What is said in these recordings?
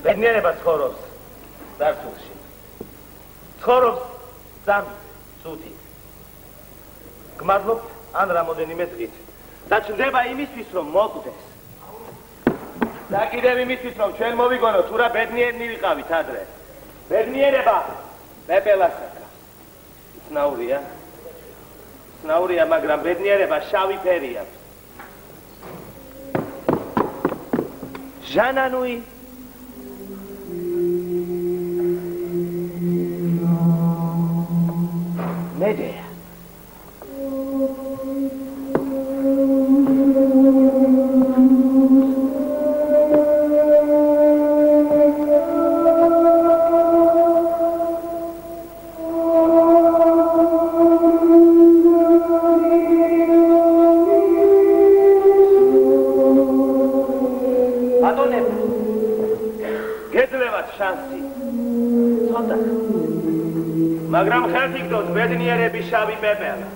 ბედნიერება ცხოვრობს დარწმუნში. ცხოვრობს ძამით, ცუდით. გმადლობთ ან რამოდენიმე დღით. და ჩნდება იმისთვის, რომ მოკვდეს. და კიდევ იმისთვის, რომ ჩვენ მოვიგონოთ, თუ რა ბედნიერნი ვიყავით ადრე. ბედნიერება პეპელასაკა. ცნაურია. ცნაურია, მაგრამ ბედნიერება შავი ფერი აქვს. ჟანანუი მედეა. მაგრამ ხელთ იგდოთ ბედნიერების შავი პეპელა.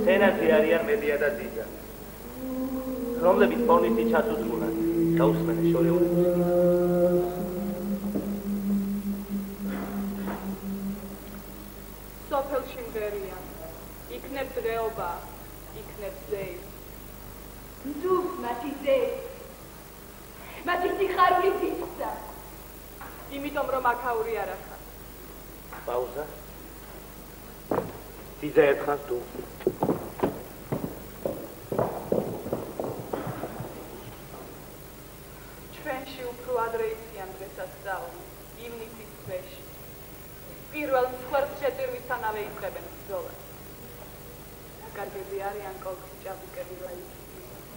სენატი არიან მედია და ძიძა, რომლებიც პოვნისი ჩაწუწმუნან და უსმენენ შორეული მუსიკის. სოფელში მღერია, იქნებ დღეობა, იქნებ ძეი. ნუ, მათი ძეი, მათი სიხარული ძიძა. იმიტომ რომ აქაური არ ახარ. პაუზა. ძიძა ერთხანს თუ. ჩვენში უფრო ადრე იციან დღესასწაული, ივნისის თვეში. პირველ მსხვერპლ შეწირვისთანავე იწყებენ ბრძოლას. კარგები არიან კოლხი ჭაბუკები ლაიქი.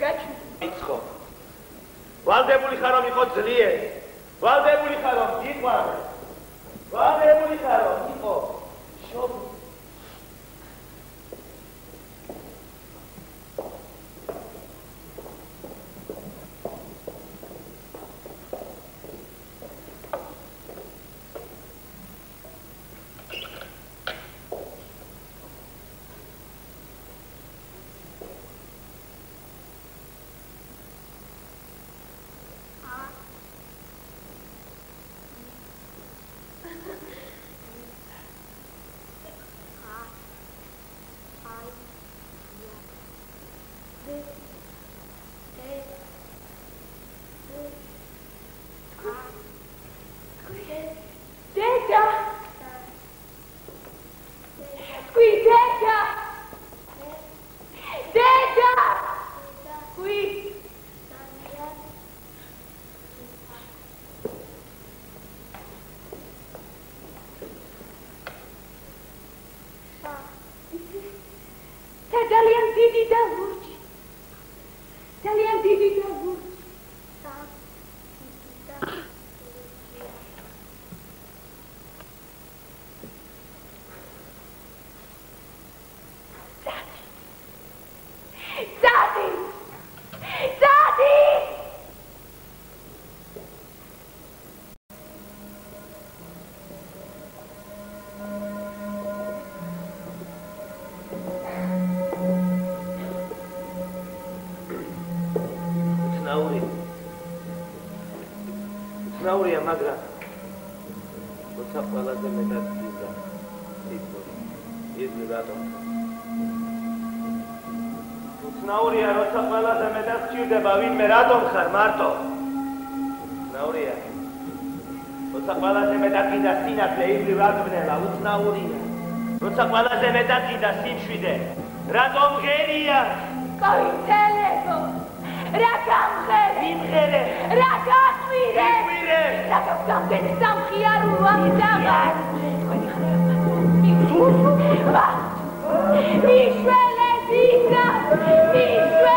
გაჩვი. იცხო. ვალდებული ხარ რომ იყო ძლიერი. ვალდებული ხარ რომ იყვარე. ვალდებული ხარ რომ იყო შობი. ნაურია, მაგრამ როცა ყველაზე მეტად ძიძა სიტყვი ის რატომ? ნაურია, როცა ყველაზე მეტად სჭირდება ვინმე რატომ ხარ მარტო? ნაურია, როცა ყველაზე მეტად გინდა სინათლე იგივე რატბნელა უცნაურია. როცა ყველაზე მეტად გიდა სიმშვიდე, რატომ ღერია? გაიცელებო, რა გამღერე? მიმღერე. რა გაყვირე? მიყვირე. რა გამდენი სამხიარულო ამისაღა? თქვენი ხარება. მიშველე დიდა, მიშველე.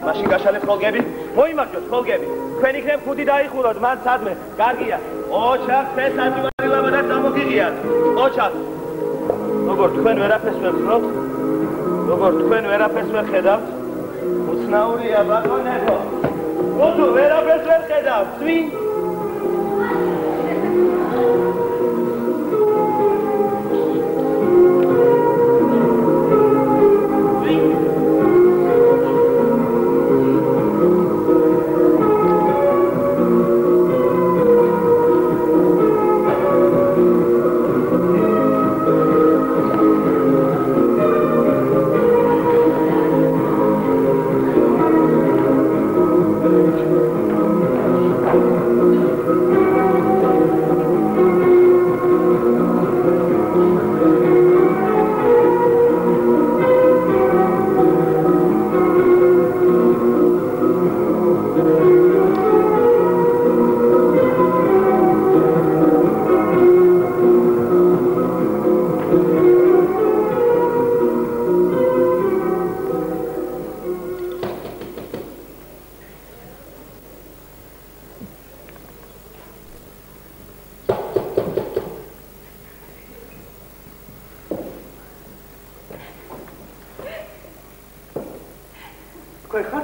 მაშინ გაშალეთ ხოლგები, მოიმართოთ ხოლგები. თქვენ იქნებ ხუთი დაიხუროთ, მან სადმე, კარგია. ოჩახ, ფესაძვარი ლაბადაც დამოგიღიათ. ოჩახ. როგორ თქვენ ვერაფერს ვერ ხრობთ? როგორ თქვენ ვერაფერს ვერ ხედავთ? უცნაურია ბატონებო. როდო ვერაფერს ვერ ხედავთ? წვინ.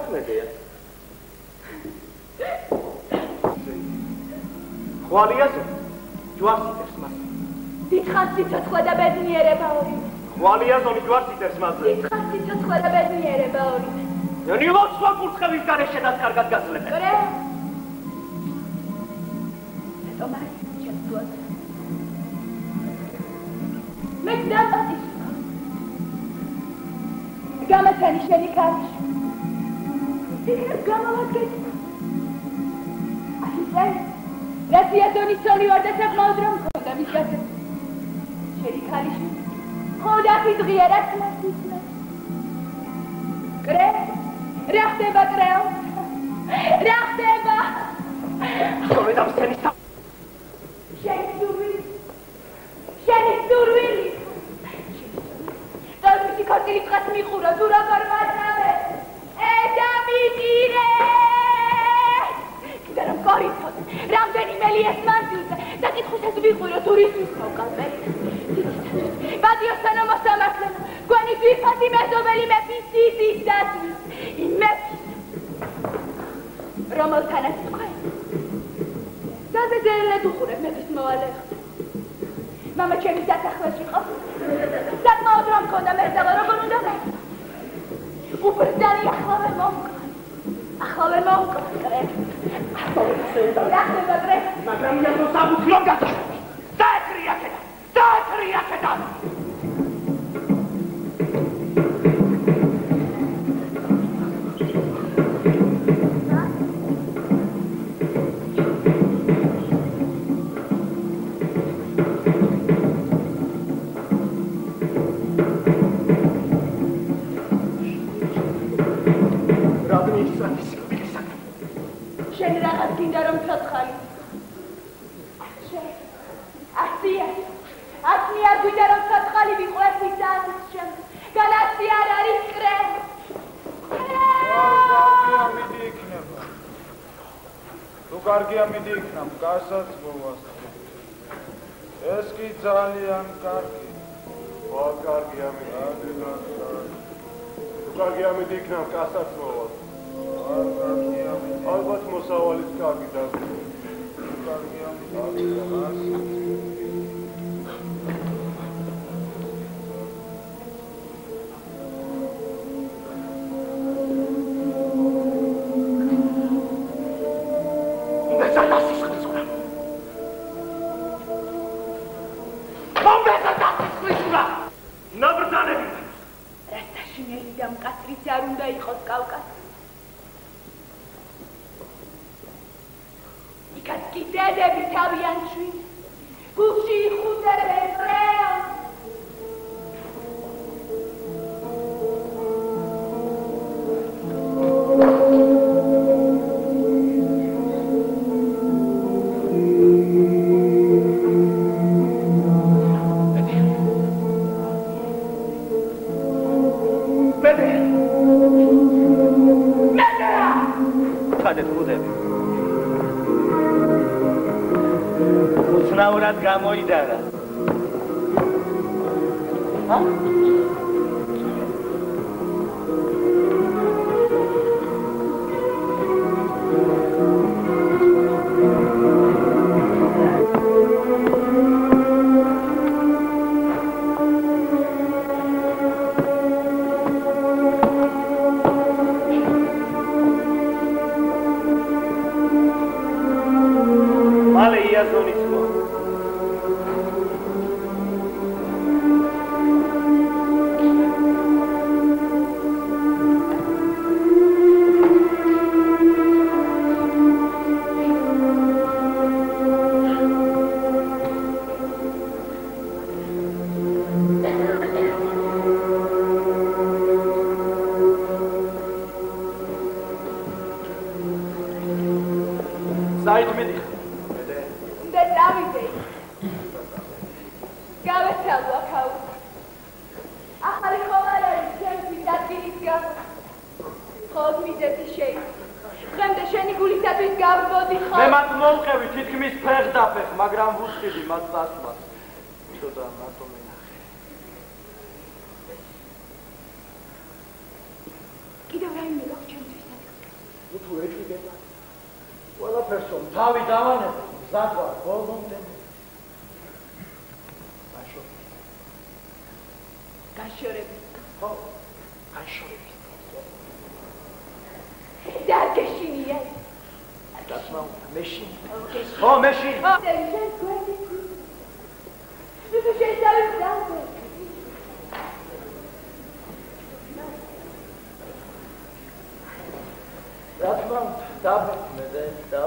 მოქმედია. ხვალიაზე ჯვარს იტევს მას. დიდხანს სიცოცხლე და ბედნიერება ორივე. ხვალიაზონი ჯვარს იტევს მასზე. დიდხანს სიცოცხლე და ბედნიერება ორივე. ნილოს სხვა კურთხევის გარეშე და კარგად გასლებენ. კრე. ეთომარი ჩემს მე გდაპატის. გამაცანი შენი კარში. იქნებ გამოვადგეთ. აი რასიათონის ცოლი ვარ და საკმაოდ რომ მქონდა მის გასაგებად. შენი ქალიშვილი ხოდახი დღიერად მას იცნობს. კრე, რა ხდება კრეო? რა ხდება? სწორედ ამ სცენის შენი სურვილი. დავით ქართული დღეს მიყურა თუ როგორ ვაწყავე. დამიდირე! კიდე რომ გორიცოთ, რამდენიმე ლიეს მანძილზე და კითხვის ვიყვირო ტურისტის მოკალმე. ბადიოსთან მოსამართლემ, გვენი ძვირფასი მეზობელი მეფის სისის დაცვის, იმ მეფის, რომელთანაც თქვენ გაზედელად უხურებ მეფის მოვალეებს. მამა ჩემი სასახლეში იყო, საკმაოდ რომ მქონდა მერდალა, როგორ უნდა მე? უბრდალი ახლავე მომკლა, კრე. რა ხდება, კრე? მაგრამ იაზო საბუთლო გასახები. დაეთრია ქედა. შენ რაღაც გინდა რომ ცოცხალი. აცნი არ გვინდა რომ ცოცხალი ვიყო ერთის საათის შემდეგ. განაცი არ არის კრე. თუ კარგია მიდი იქნებ, გასაც მოვას. ეს კი ძალიან კარგი. კარგია მიდი. თუ კარგია მიდი იქნებ, გასაც მოვას. ალბათ მოსავალიც კარგი და კარგია მიდი. არ უნდა იყოს კავკასია. იქაც კი დედები თავიანთ შვილს გულში იხუძებენ კრეო. უცნაურად გამოიდარა. მალე იაზონის საით მიდი. და დავიდე. გავეცალო ახალ. ახალი ხომალარი ჩემთვის ადგილის გამო. ხოდ მიზეთი შეი. დღემდე შენი გულისათვის გავბოდი ხო? მე მათ მოვყევი თითქმის ფეხ-დაფეხ, მაგრამ ვუსყიდი მათ წასვლას. ცოტა მარტო მენახე. კიდევ რაიმე გაქვს ჩემთვის ადგილი? თუ ეჭვდება ყველაფერს რომ თავი დავანებო მზად ვარ ბოლომდე გაშორების ხო გაშორების და გეშინია დასმა მეშინ ხო მეშინ თუ შეიძლება დასმა დაბმე და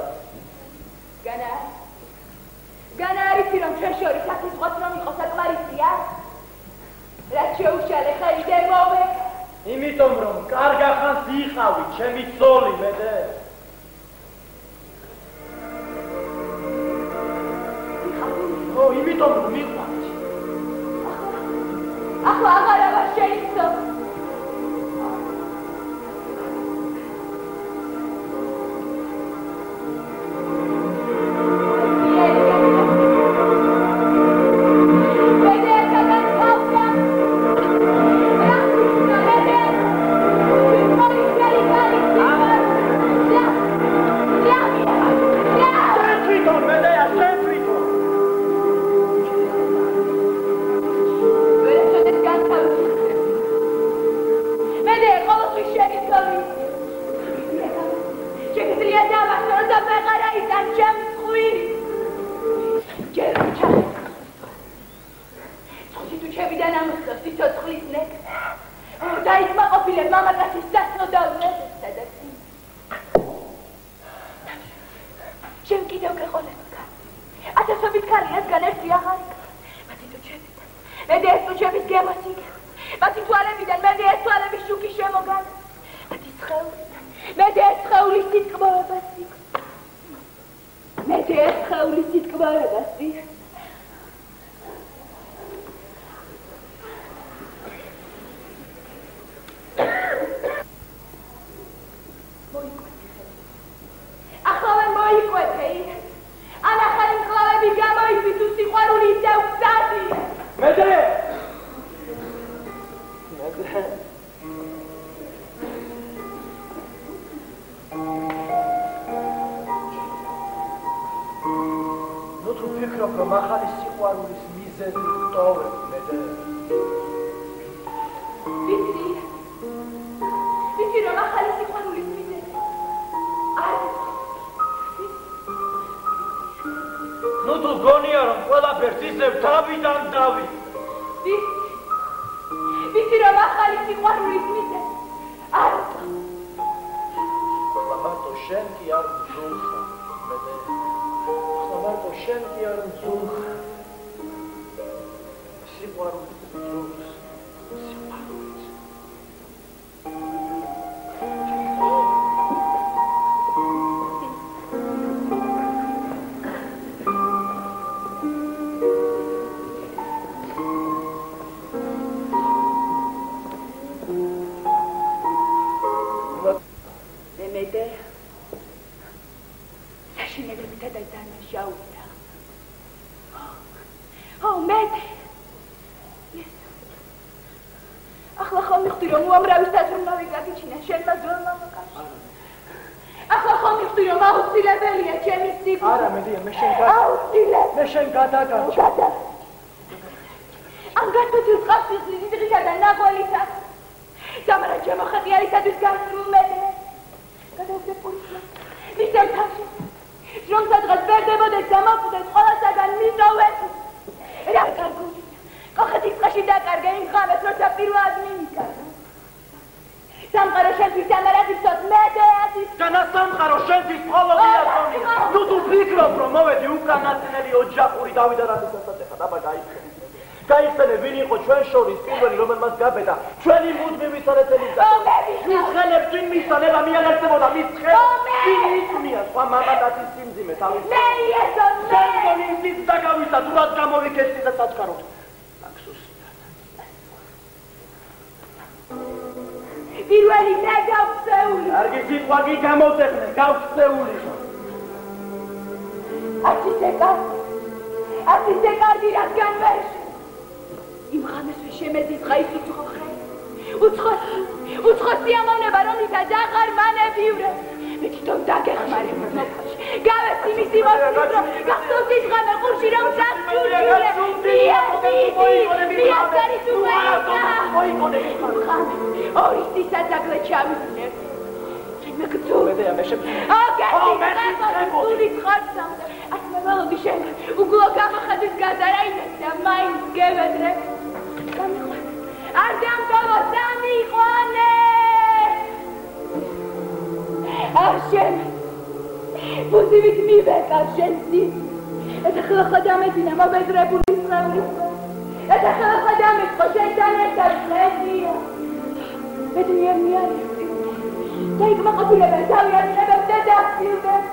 განა არის რომ ჩვენ შორის საკითხს რომ იყოს საკმარისია რაც შეუშალე ხელი დემოვე იმიტომ რომ კარგ ახანს იყავი ჩემი ძოლი მედე ო იმიტომ რომ მიყვართ ახლა აღარა ვარ შეიცო მე თვითონ დაგეხმარებ მოხალში. გავეცი მისი მოსვლის რომ გახსოვს ის ღამე ყურში რომ დაგჭურჭულე. მიასარის უმეცა. ორი სისაძაგლე ჩავიდნენ. მე გძურე მე შევიდა. გული ხარცა. ასე მელოდი შენ უგულო გამოხატვის გადარაინეს და მაინც გევედრე. გამიყვანე. არ დამტოვო დამიყვანე. არ შენ. ბუზივით მივეკავ შენ ძის. ეს ხალხა დამეძინა მობეზრებული სხეული. ეს ხალხა დამეწყო შენთან ერთად ხეზია. ბედნიერია. და იქ მაყურებენ თავიანთებებს და დახტილდნენ.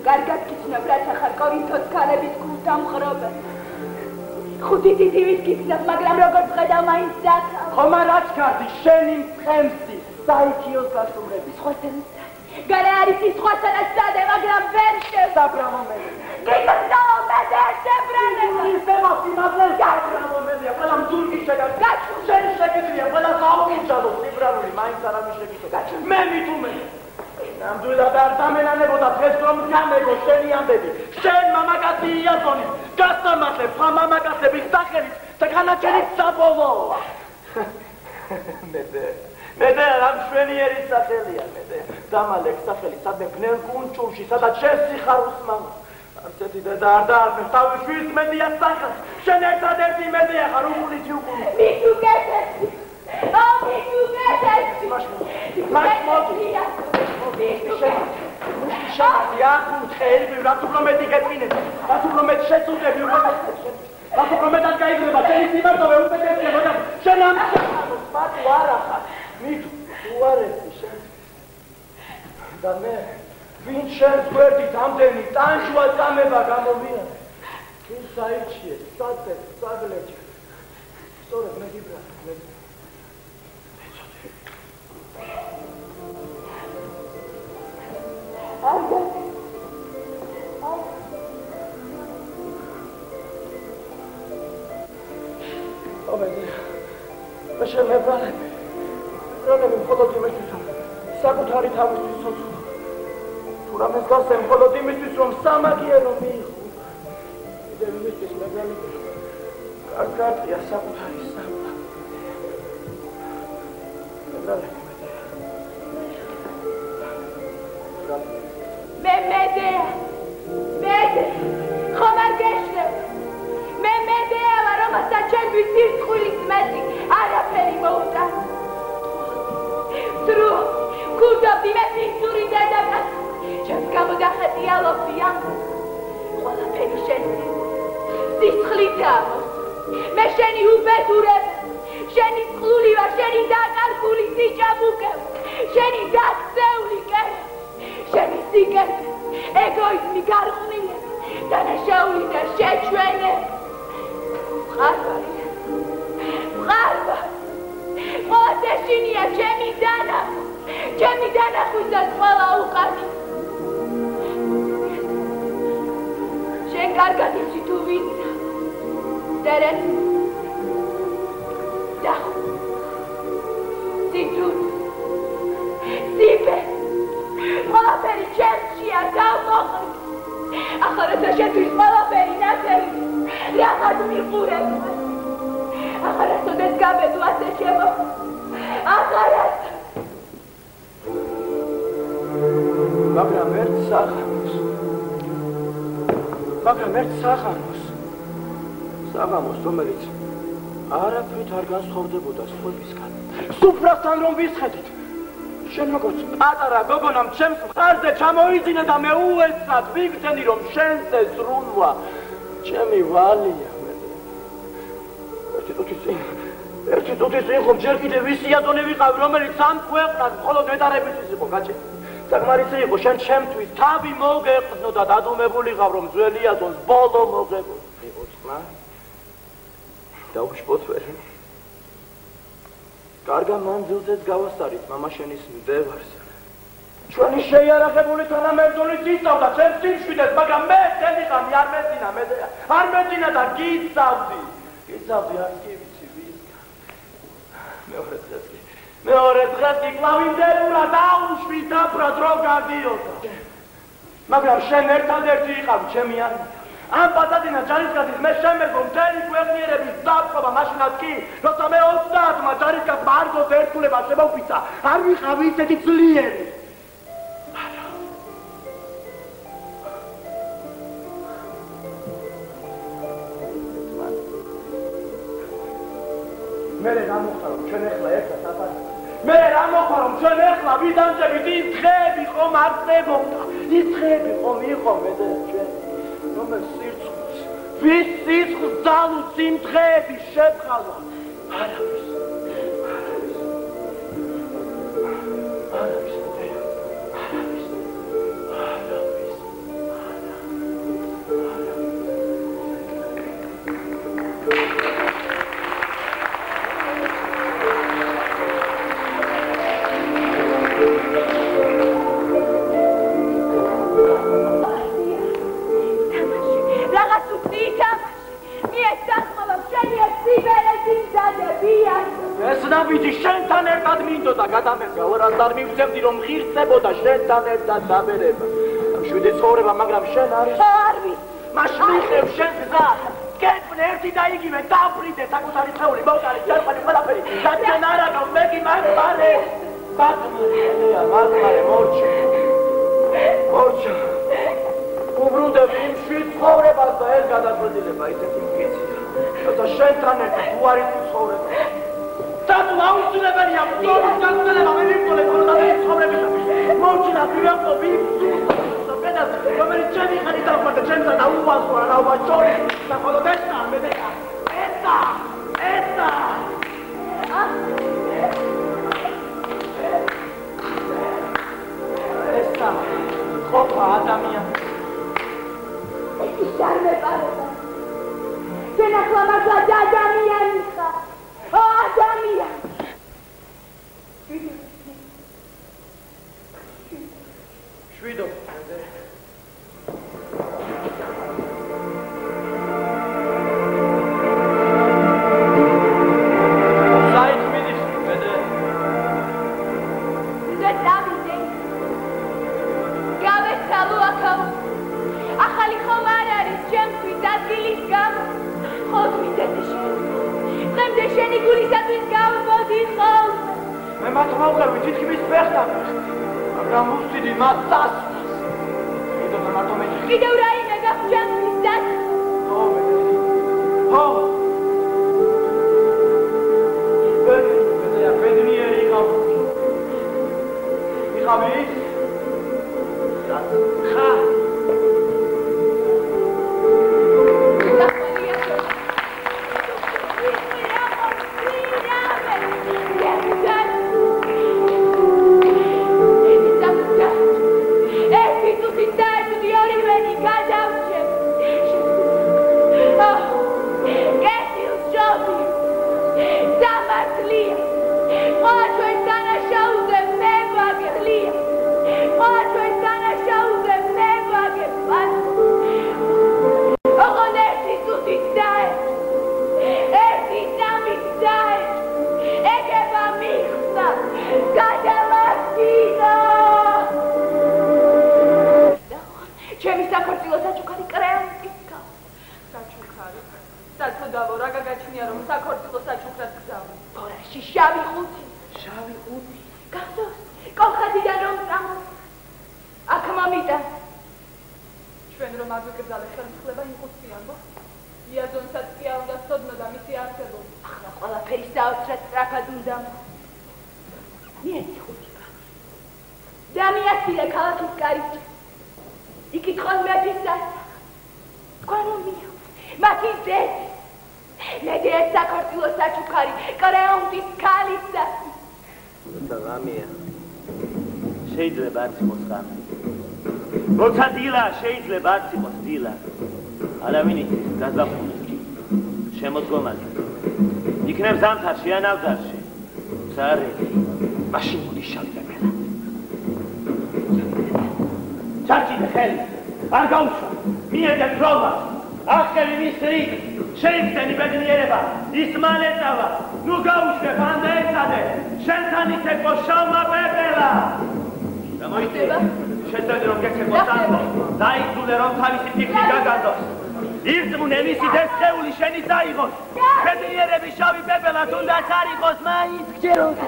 კარგად გიცნობ რაც ახარ კორინთოს ქალების გულს დამხრობენ. ხუთი თითივის გიცნობ, მაგრამ როგორც ხედავ მაინც დაკავ. ხომა რაც კარდი შენი მწყემსი საიქიოს გასუმრები. სხვა სცენას გარე არის ის სხვა სცენას სადე, მაგრამ ვერ შევ. საბრამო მე. გიგზო მე ვერ შებრანება. იმპერატორი მაგრამ საბრამო მედია. ყველა მძურკი შეგა. შენ შეგიძლია ყველა გაუმჯალო სიბრალული მაინც არ ამიშეგითო. მე მithume. ნამდვილად არ დამენანებოდა დღეს რომ გამეგო შენი ამბები. შენ მამაკაცი იაზონი. გასამართლებ სხვა მამაკაცების სახელით და განაჩენით საბოლოოა. მე რა მშვენიერი სახელია მე. დამალეკ სახელი სადმე ბნელ კუნჭულში სადაც შენ სიხარულს მამა. არცეთი დედა არ დაარქმევს თავის შვილს მედია სახელს. შენ ერთადერთი მედია ხარ უყურითი უყური. მის უკეთესი. მის უკეთესი. მას მოდი. შენ ახუნთხელი რაც უფრო მეტი გეწინებ. რაც უფრო მეტ შეწუწები რაც უფრო მეტად გაიგრება შენი სიმართლე უკეთესია მაგრამ შენ ამ პატი არ ახარ. მით უარესი შენ. და მე ვინ შენს გვერდით ამდენი ტანჯვა წამება გამოვიდა. ვინ საიჩიე, საწეს, საგლეჭ. სწორედ მე გიბრა. მე შემებრალები. რამე მხოლოდ იმისთვის რომ საკუთარი თავისთვის ცოცხლო. თუ რამეს გასცემ მხოლოდ იმისთვის რომ სამაგიერო მიიღო. კიდევ იმისთვის მებრალები. კარგია საკუთარი სამყარო. მებრალები. მე მედეა. ხომ არ გეშლებ. მე მედეა რომელსაც ჩემთვის სირცხვილის მეტი არაფერი მოუტა. დრო გუდობდი მე ფიცური დედაკაც. ჩემს გამოდახეტიალობდი ამ. ყველაფერი შენი სისხლითაა. მე შენი უბედურებ. შენი წყლული ვარ, შენი დაკარგული სიჭაბუკე. შენი დაქცეული კერა. შენი სიკეთე, ეგოიზმი გარყვნილი, დანაშაული და შეჩვენე. მყარვარი. ყველას ეშინია ჩემი დანახვისას ყველა უყარი. შენ კარგად იცი თუ ვინცა. წერეთ. დახო. სიძუნ. სიბე. ყველაფერი ჩემშია დავმოყრით. ახლა შეთვის ყველაფერი ნათელი. რაღაც მიყურებ. ახლა გაბედო ასე შემო. ახლა მაგრამ ერთ საღამოს რომელიც არაფრით არ განსხვავდებოდა სხვებისგან. სუფრასთან რომ ვისხედით. შენ როგორც პატარა გოგონამ ჩემს მხარზე ჩამოიძინა და მე უეცრად ვიგრძენი რომ შენზე სრულვა ჩემი ვალია. ერთი წუთის წინ ხომ ჯერ კიდევ ვისი აზონი ვიყავი რომელიც ამ ქვეყნას მხოლოდ ნეტარებისთვის იყო გაჩე. საკმარისი იყო შენ ჩემთვის თავი მოგეყნო და დადუმებულიყავ რომ ძველი აზონს ბოლო მოგებული იყო წყლა. დაუშვოთ ვერ. კარგა მანძილზეც გავასწარით მამა შენის მდევარს. ჩვენი შეიარაღებული თანამებრძოლი წიწავდა ჩემს წინშვიდეს, მაგრამ მე ჩემი ღამი არ მეძინა და გიწავდი არც კი ვიცი ვისგან. მეორე დღეს კი მეორე დღეს იკლავინდელურა დაუშვი დაფრა დრო გადიოდა. მაგრამ შენ ერთადერთი იყავი ჩემი არმია. ამ პატადინა ჯარისკაცის მე შემეძლო მთელი ქვეყნიერების დაპყრობა მაშინაც კი, როცა მე 30-მა ჯარისკაცმა არგოს ერთგულება შემოვფიცა, არ ვიყავი ისეთი ძლიერი. მე რა მოხდა რომ ჩვენ ახლა ერთად აბანეთ. მე რა მოხდა რომ ჩვენ ახლა ვიდანჯებით ის დღეები ხომ არ წებობდა. ის დღეები ხომ იყო მე და ჩვენ რომელ სირცხულს ვის სირცხულს ძალუც იმ დღეები შევხალვა. არავის არ მივცემდი რომ ღირსებოდა შენთან ერთად დაბერება. შვიდი ცხოვრება, მაგრამ შენ არის არ ვიცი. მაშინ მიხევ შენ გზას. კეთბნე ერთი და იგივე დაფრიდე საკუთარი სხეული მოკალი ჯერხანი ყველაფერი. და შენ არა გავს მე კი მაგმარე. მაგმარე მორჩა. მორჩა. უბრუნდები იმ შვიდ ცხოვრებას და ეს გადაწყვეტილება ისეთი მგეცია. როცა შენთან ერთად უარი ცხოვრება. Tanto აუცილებელია ბრძოლის გაგრძელება მე ვიმწოლე ქორდალის ცხოვრებისათვის. მოვჩინა პირამპო ვიმწო. სოფედას რომელიც ჩემი ხარი დავხმარდა ჩემსა და უვასო რა ვაჭორი. და ხოლო დეცა მე დეცა. ესა. ესა. ყოფა ადამიანი. ეს შარმე პარება. შენ ახლა მაგლა ადამიანი ხარ. Adamia! Shvido. Sait midis, bitte. Bitte Davide. Gabe saluakam. Ახალი ხომ არ არის ჩემთვის ადგილის გამო. ხოდ მიდეში. დღემდე შენი გულისათვის გავმოდი ხოლმე. მე მათ მოვყევი თითქმის ფეხთან. მაგრამ უსწიდი მას დასვას. კიდევ მარტო მე. კიდევ რაიმე გაქვს ჩემთვის დასვას. ხო. ბედნიერი იყავ. იყავი? ხა. შეიძლება არც იყოს დილა. არავინ გაზაფხულს. შემოდგომაზე. იქნებ ზამთარში ან ავდარში. ზარი. მაშინ მოდიშავდა მელა. ჩარჩიდე ხელი. არ გაუშვა. მიედე პროვა. ახ გავაკევი მის რიგ. შეიმსენი ბედნიერება, ის მალე წავა. ნუ გაუშვებ, ამდე ეცადე. შენთან იცეკვო შავმა პეპელა. გამოიწევა? შეძლებდი რომ გეცეკვო სანდო. დაიძულე რომ თავისი ფიქრი გაგანდოს. ირწმუნე მისი დესხეული შენი წაიღოს. ბედნიერების შავი პეპელა თუნდაც არ იყოს, მაინც გჯეროდა.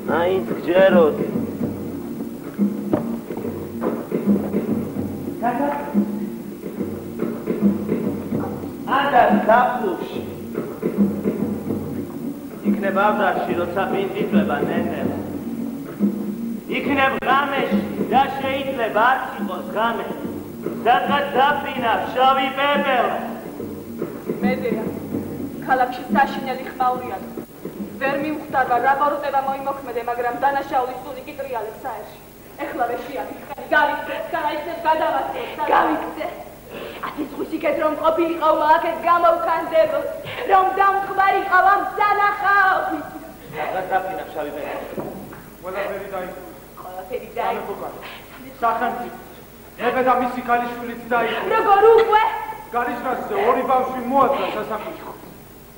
მაინც გჯეროდი. ანდა დაფუში. იქნებ ავდარში, როცა ბინდიწება ნენელა. იქნებ ღამეში და შეიძლება არ იყოს ღამე. სადღაც დაფინა შავი პეპელა. მედეა, ქალაქში საშინელი ხმაურია. ვერ მიმხვდარვა რა ბოროტება მოიმოქმედე, მაგრამ დანაშაულის სული კი ტრიალებს საერში. ეხლა ვერ შეაფიქრე, გავიქცე, გაიჩნდეს გადავასწრებ. გავიქცე. ათი ზღვისიქეთ რომ ყოფილიყავ აქეთ გამოვქანდებო, რომ დამხმარიყავ ამ სანახაობი. სადღაც დაფინა შავი პეპელა. ყველაფერი დაიწყო. ყველაფერი დაიწყო. სახელმწიფო. ებე და მისი ქალიშვილიც დაიწყო. როგორ უკვე? გარიშრასზე ორი ბავშვი მოაწყდა სასაფლაოზე.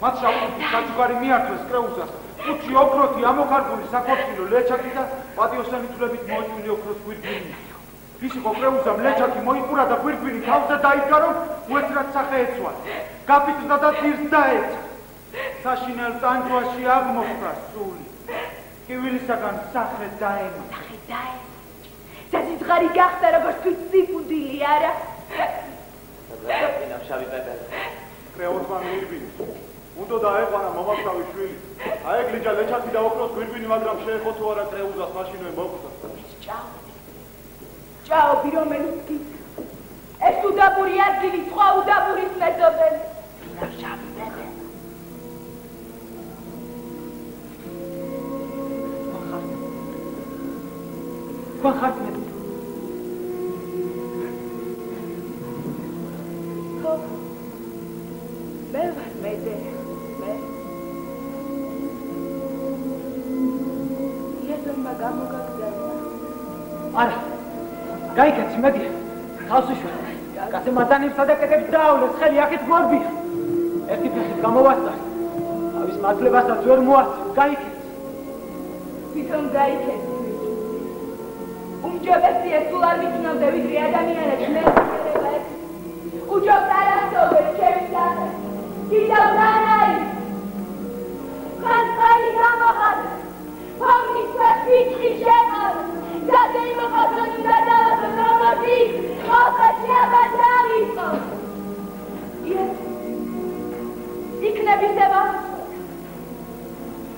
მათ შავი საჯუგარი მიართვეს კრეუზას. უჩი ოქროთი ამოქარგული საქორწილო ლეჩაკი და პატიოსანი თულებით მოიწვილი ოქროს გვირგვინი. ის იყო კრეუზამ ლეჩაკი მოიყურა და გვირგვინი თავზე დაიდგა რომ უეცრად სახე ეცვალა. გაფიქრდა და ძირს დაეცა. საშინელ ტანჯვაში აღმოხდა სული. კივილისაგან სახე დაემა. სახე დაემა. საცოცხარი გახდა როგორც ფიციფუდილი არა. დაფინა შავი პეპელა. კრეუზმა გვირგვინი. უნდა დაეყარა მომავშავი შვილი. აეგლიჯა ლეჩაკი და ოქროს გვირგვინი, მაგრამ შეეხო თუ არა კრეუზას მაშინვე მოკვდა. ჭაობი რომელიც კი ეს უდაბური ადგილი სხვა უდაბურის მეზობელი. შავი პეპელა. ხახართ მე ვარ მედე. მე იეზონმა გამოგაგზავნა. არა გაიქეც მედი თავს უშვენ კაცი მათანებს სადაკეთებს დაავლეს ხელი აქეთ გვარბია ერთი ფეხით გამოვასწარ თავის მართლებასაც ვერ მოასწრ გაიქეც თვითონ გაიქეც უმჯობესია სულ არ მიცნობდა ვიდრე ადამიანებს მეერება ეს უჯობს არასოდეს ჩემი სახე კიდევ დანაი ხანხალი გამოხატ ფორმის ფიჭი შეყარ Date im patroni da dalla promoti, cosa ci abbassari? იქნები სება.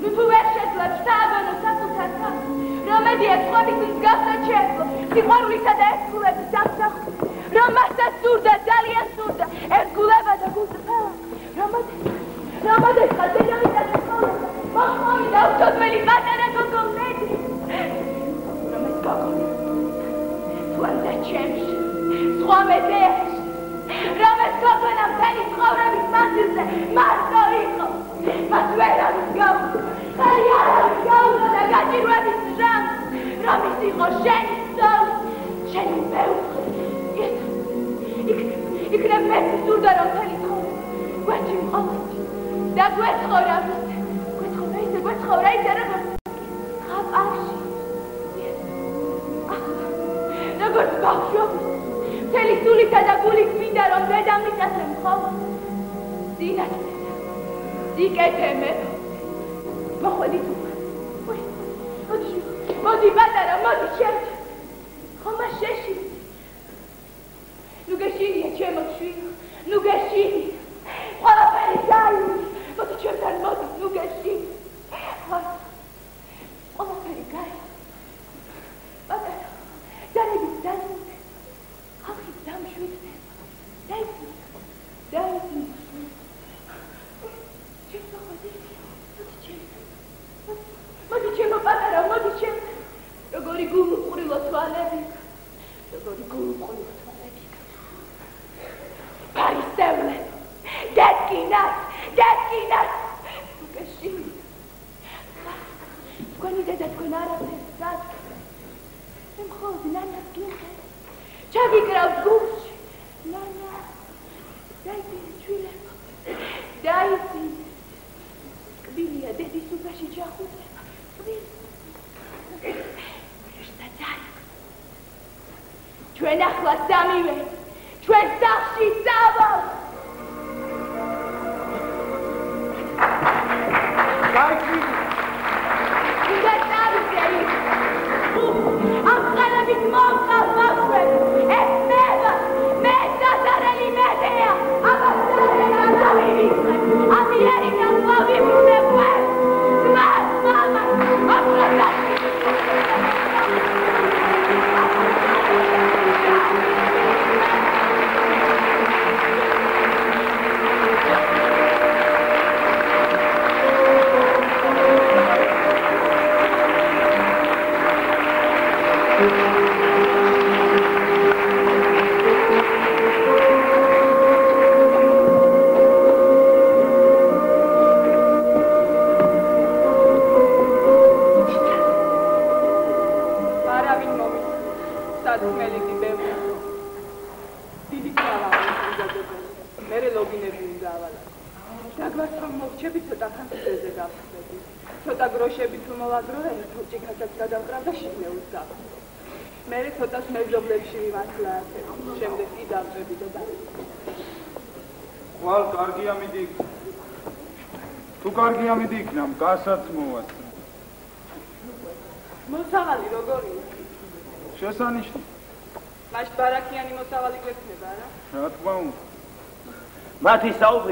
ნუ თუ ვერ შეძლო შტაბონო საკუთართან, რომედია სხვების მსგავსად შეეძლო, სიყვარულისა და ერთგულების სამსახური, რომ მასთან სურდა, ძალიან სურდა, ერთგულება და გულწრფელა, რომადეს ხალხებიდან შეხოვდა, მოხმოვი და უთოთმელი პატარა გოგო მედი. Tuanda ჩემში, სხვა მედეაში, რომელიც გოგონა მთელი ცხოვრების მანძილზე მარტო იყო. მას ვერ არის გაუძლო, ხელი არ არის გაუძლო და გაჭირვების ჟამს, რომ ის იყო შენი სწოли, შენი მეუღლე. იქნებ მეც სურდა რომ მთელი ცხოვრება გვეჭი მყოლოდი და გვეცხოვრა ისე როგორც ხაპარში. როგორც ბავშვობის, მთელი სულითა და გულით მინდა რომ დედა მიწასე მხოლოდ. სინათლესა, სიკეთე მე. მოხვედით უკვე. მოდი პატარა, მოდი ჩემთან. ხომა შეშინი. ნუ გეშინია ჩემო შვილი, ნუ გეშინი. ყველაფერი გაივლის, მოდი ჩემთან, მოდი, ნუ გეშინი. ყველაფერი გაივლის. პატარა. Daredi zanute, akhi zamshvitse, daisni, Često hodi, modi čemo patara, modi čemo, rogori gulu kurilo toalebika, Parisevle, detki nas, Skoni dedet konara sad. მხოლოდ ნანას გიხარ. ჩაგიკრავს გულში. ნანა. დაიწინე ჩვილებო. დაიწინე. კბილია დედის უფაში ჩახუტება. კბილი. ჩვენ ახლა სამივე ჩვენ სახლში წავალ. გაიჭირე. უნდა წავიდე. ამ ყალებით მომყავ მახვენ. ეს მე დადარელი მედეა. აბასარელა დავივიწყე. ამიერიდან მოვივიწყე ყველ. მამა, აფრიკა. მე ცოტას მეზობლებში ვიმართლა ასე. შემდეგ კი დავწები და ვალ კარგი ამიდი. თუ კარგი ამიდი იქნა, გასაც მოვასწრე. მოსავალი როგორია? შესანიშნავი. მაშ ბარაკიანი მოსავალი გვექნება რა? რა თქმა უნდა. მათი საუბრი